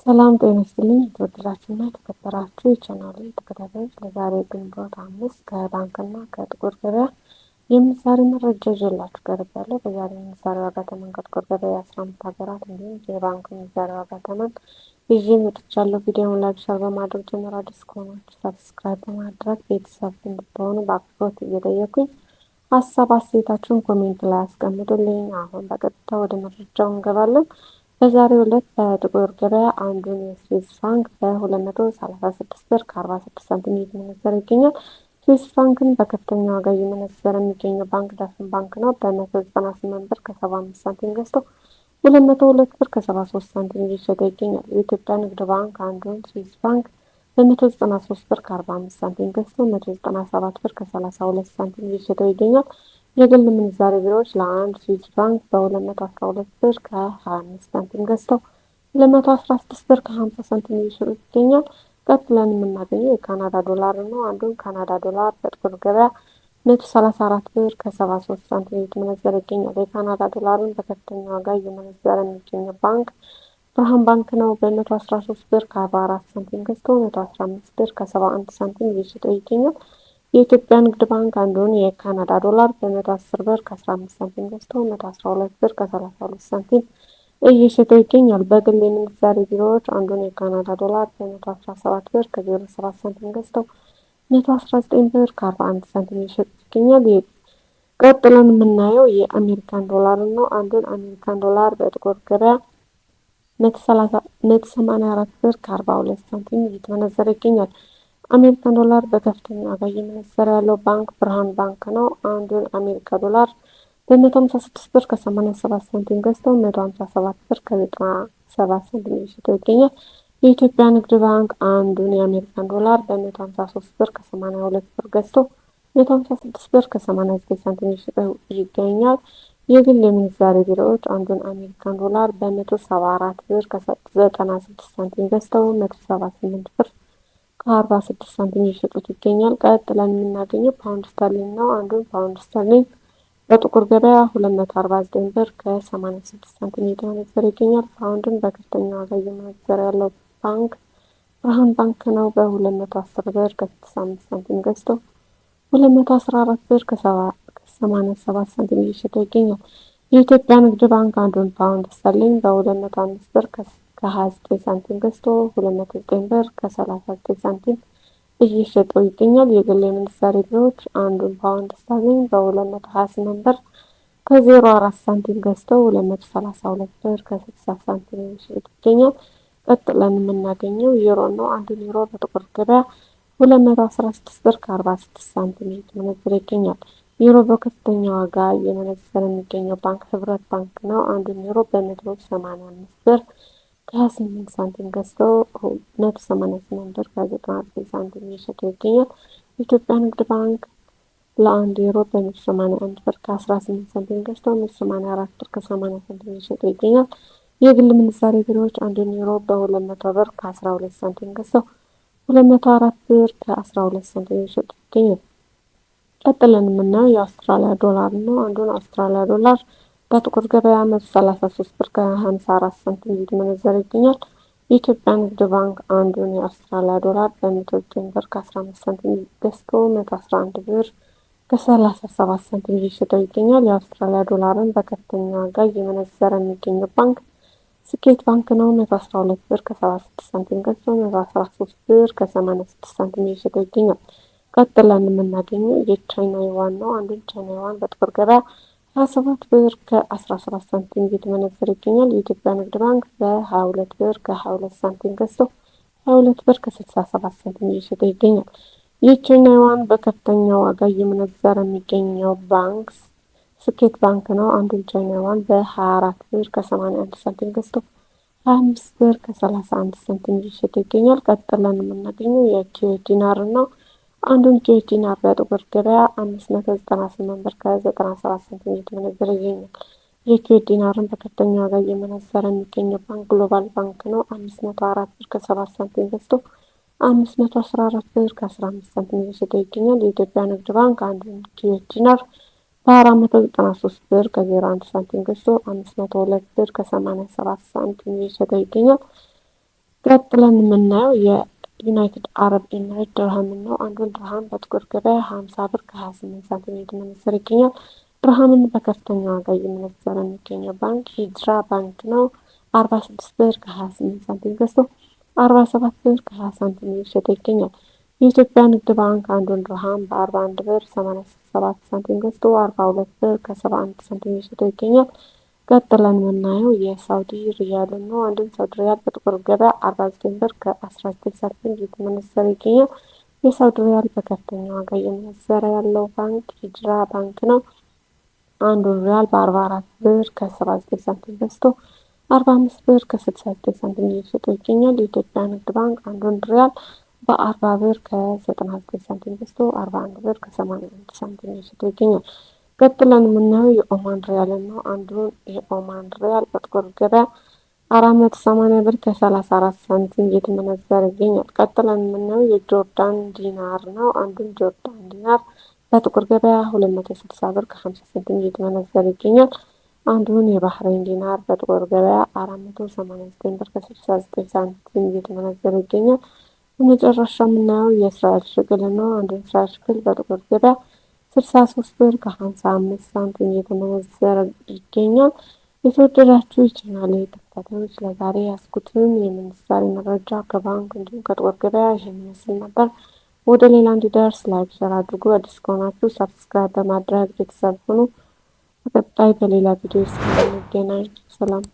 ሰላም ጤና ይስጥልኝ የተወደዳችሁና የተከበራችሁ የቻናሌ ተከታታዮች፣ ለዛሬ ግንቦት 5 ከባንክና ከጥቁር ገበያ የምንዛሬ መረጃ ይዤላችሁ ቀርቤያለሁ። በዛሬ የምንዛሬ ዋጋ ተመን ከጥቁር ገበያ የ15 ሀገራት እንዲሁም የባንክ ምንዛሬ ዋጋ ተመን ይዤ መጥቻለሁ። ቪዲዮውን ላይክ፣ ሼር በማድረግ ጀምሮ አዲስ ከሆናችሁ ሰብስክራይብ በማድረግ ቤተሰብ እንድትሆኑ በአክብሮት እየጠየኩኝ ሀሳብ አስተያየታችሁን ኮሜንት ላይ አስቀምጡልኝ። አሁን በቀጥታ ወደ መረጃው እንገባለን። በዛሬው ዕለት በጥቁር ገበያ አንዱን የስዊስ ፍራንክ በ236 ብር ከ46 ሳንቲም እየተመነዘረ ይገኛል። ስዊስ ፍራንክን በከፍተኛ ዋጋ እየመነዘረ የሚገኘው ባንክ ዳሽን ባንክ ነው። በ198 ብር ከ75 ሳንቲም ገዝቶ 202 ብር ከ73 ሳንቲም እየሸጠ ይገኛል። የኢትዮጵያ ንግድ ባንክ አንዱን ስዊስ ፍራንክ በ193 ብር ከ45 ሳንቲም ገዝቶ 197 ብር ከ32 ሳንቲም እየሸጠው ይገኛል። የግል ምንዛሬ ቢሮዎች ለአንድ ስዊስ ፍራንክ በ212 ብር ከ25 ሳንቲም ገዝተው 216 ብር ከ50 ሳንቲም እየሸጡ ይገኛል። ቀጥለን የምናገኘው የካናዳ ዶላር ነው። አንዱን ካናዳ ዶላር በጥቁር ገበያ 134 ብር ከ73 ሳንቲም እየተመነዘረ ይገኛል። የካናዳ ዶላርን በከፍተኛ ዋጋ እየመነዘረ የሚገኘው ባንክ ብርሃን ባንክ ነው። በ113 ብር ከ44 ሳንቲም ገዝቶ 115 ብር ከ71 ሳንቲም እየሸጠ ይገኛል። የኢትዮጵያ ንግድ ባንክ አንዱን የካናዳ ዶላር በ110 ብር ከ15 ሳንቲም ገዝቶ 112 ብር ከ32 ሳንቲም እየሸጠው ይገኛል። በግል የምንዛሬ ቢሮዎች አንዱን የካናዳ ዶላር በ117 ብር ከ07 ሳንቲም ገዝተው 119 ብር ከ41 ሳንቲም እየሸጡ ይገኛል። ቀጥለን የምናየው የአሜሪካን ዶላር ነው። አንዱን አሜሪካን ዶላር በጥቁር ገበያ 184 ብር ከ42 ሳንቲም እየተመነዘረ ይገኛል። አሜሪካን ዶላር በከፍተኛ ዋጋ እየመነዘረ ያለው ባንክ ብርሃን ባንክ ነው። አንዱን አሜሪካ ዶላር በ156 ብር ከ87 ሳንቲም ገዝተው 157 ብር ከ97 ሳንቲም እየሸጠ ይገኛል። የኢትዮጵያ ንግድ ባንክ አንዱን የአሜሪካን ዶላር በ153 ብር ከ82 ብር ገዝቶ 156 ብር ከ89 ሳንቲም እየሸጠ ይገኛል። የግል የምንዛሬ ቢሮዎች አንዱን አሜሪካን ዶላር በ174 ብር ከ96 ሳንቲም ገዝተው 178 ብር ከ46 ሳንቲም እየሸጡት ይገኛል። ቀጥለን የምናገኘው ፓውንድ ስተርሊንግ ነው። አንዱን ፓውንድ ስተርሊንግ በጥቁር ገበያ 249 ብር ከ86 ሳንቲም እየተመነዘረ ይገኛል። ፓውንድን በከፍተኛ ዋጋ እየመነዘረ ያለው ባንክ ብርሃን ባንክ ነው። በ210 ብር ከ65 ሳንቲም ገዝቶ 214 ብር ከ87 ሳንቲም እየሸጠ ይገኛል። የኢትዮጵያ ንግድ ባንክ አንዱን ፓውንድ ስተርሊንግ በ205 ብር ከ29 ሳንቲም ገዝቶ 209 ብር ከ39 ሳንቲም እየሸጠው ይገኛል። የግል የምንዛሬ ቢሮዎች አንዱን ፓውንድ ስተርሊንግ በ228 ብር ከ04 ሳንቲም ገዝተው 232 ብር ከ60 ሳንቲም እየሸጡ ይገኛል። ቀጥለን የምናገኘው ዩሮ ነው። አንዱን ዩሮ በጥቁር ገበያ 216 ብር ከ46 ሳንቲም እየተመነዘረ ይገኛል። ዩሮ በከፍተኛ ዋጋ እየመነዘረ የሚገኘው ባንክ ህብረት ባንክ ነው። አንዱን ዩሮ በ185 ብር ከ28 ሳንቲም ገዝተው 188 ብር ከ99 ሳንቲም እየሸጠ ይገኛል። የኢትዮጵያ ንግድ ባንክ ለአንድ ዩሮ በ181 ብር ከ18 ሳንቲም ገዝተው 184 ብር ከ80 ሳንቲም እየሸጠ ይገኛል። የግል ምንዛሬ ቢሮዎች አንዱን ዩሮ በ200 ብር ከ12 ሳንቲም ገዝተው 204 ብር ከ12 ሳንቲም እየሸጡ ይገኛል። ቀጥለን የምናየው የአውስትራሊያ ዶላር ነው። አንዱን አውስትራሊያ ዶላር በጥቁር ገበያ 133 ብር ከ54 ሳንቲም እየተመነዘረ ይገኛል። የኢትዮጵያ ንግድ ባንክ አንዱን የአውስትራሊያ ዶላር በ109 ብር ከ15 ሳንቲም ገዝቶ 111 ብር ከ37 ሳንቲም እየሸጠው ይገኛል። የአውስትራሊያ ዶላርን በከፍተኛ ዋጋ እየመነዘረ የሚገኘው ባንክ ስኬት ባንክ ነው። 112 ብር ከ76 ሳንቲም ገዝቶ 113 ብር ከ86 ሳንቲም እየሸጠው ይገኛል። ቀጥለን የምናገኘው የቻይና ዩዋን ነው። አንዱን ቻይና ዩዋን በጥቁር ገበያ 27 ብር ከ17 ሳንቲም እየተመነዘረ ይገኛል። የኢትዮጵያ ንግድ ባንክ በ22 ብር ከ22 ሳንቲም ገዝቶ 22 ብር ከ67 ሳንቲም እየሸጠ ይገኛል። የቻይና ዩዋን በከፍተኛ ዋጋ እየመነዘረ የሚገኘው ባንክ ስኬት ባንክ ነው። አንዱን ቻይና ዩዋን በ24 ብር ከ81 ሳንቲም ገዝቶ 25 ብር ከ31 ሳንቲም እየሸጠ ይገኛል። ቀጥለን የምናገኘው የኩዌት ዲናር ነው። አንዱን ኩዌት ዲናር በጥቁር ገበያ 598 ብር ከ97 ሳንቲም እየተመነዘረ ይገኛል። የኩዌት ዲናርን በከፍተኛ ዋጋ እየመነዘረ የሚገኘው ባንክ ግሎባል ባንክ ነው። 504 ብር ከ7 ሳንቲም ገዝቶ 514 ብር ከ15 ሳንቲም እየሸጠ ይገኛል። የኢትዮጵያ ንግድ ባንክ አንዱን ኩዌት ዲናር በ493 ብር ከ01 ሳንቲም ገዝቶ 502 ብር ከ87 ሳንቲም እየሸጠ ይገኛል። ቀጥለን የምናየው የዩናይትድ አረብ ኤሚሬት ድርሃምን ነው። አንዱን ድርሃም በጥቁር ገበያ 50 ብር ከ28 ሳንቲም እየተመነዘረ ይገኛል። ድርሃምን በከፍተኛ ዋጋ እየመነዘረ የሚገኘው ባንክ ሂጅራ ባንክ ነው። 46 ብር ከ28 ሳንቲም ገዝቶ 47 ብር ከ20 ሳንቲም እየሸጠ ይገኛል። የኢትዮጵያ ንግድ ባንክ አንዱን ድርሃም በ41 ብር 87 ሳንቲም ገዝቶ 42 ብር ከ71 ሳንቲም እየሸጠ ይገኛል። ቀጥለን የምናየው የሳውዲ ሪያል ነው። አንዱን ሳውዲ ሪያል በጥቁር ገበያ 49 ብር ከ19 ሳንቲም እየተመነዘረ ይገኛል። የሳውዲ ሪያል በከፍተኛ ዋጋ እየመነዘረ ያለው ባንክ ሂጅራ ባንክ ነው። አንዱን ሪያል በ44 ብር ከ79 ሳንቲም ገዝቶ 45 ብር ከ69 ሳንቲም እየሸጠ ይገኛል። የኢትዮጵያ ንግድ ባንክ አንዱን ሪያል በ40 ብር ከ99 ሳንቲም ገዝቶ 41 ብር ከ81 ሳንቲም እየሸጠ ይገኛል። ቀጥለን የምናየው የኦማን ሪያል ነው። አንዱን የኦማን ሪያል በጥቁር ገበያ 480 ብር ከ34 ሳንቲም እየተመነዘረ ይገኛል። ቀጥለን የምናየው የጆርዳን ዲናር ነው። አንዱን ጆርዳን ዲናር በጥቁር ገበያ 260 ብር ከ50 ሳንቲም እየተመነዘረ ይገኛል። አንዱን የባህሬን ዲናር በጥቁር ገበያ 489 ብር ከ69 ሳንቲም እየተመነዘረ ይገኛል። በመጨረሻ የምናየው የእስራኤል ሽቅል ነው። አንዱን የእስራኤል ሽቅል በጥቁር ገበያ 63 ብር ከ55 ሳንቲም እየተመነዘረ ይገኛል። የተወደዳችሁ የቻናሌ ተከታታዮች ለዛሬ ያስኩትን የምንዛሬ መረጃ ከባንክ እንዲሁም ከጥቁር ገበያ ይህን ይመስል ነበር። ወደ ሌላ እንዲደርስ ላይክ፣ ሸር አድርጉ። አዲስ ከሆናችሁ ሰብስክራይብ በማድረግ ቤተሰብ ሁኑ። በቀጣይ በሌላ ቪዲዮ እስከምንገናኝ ሰላም።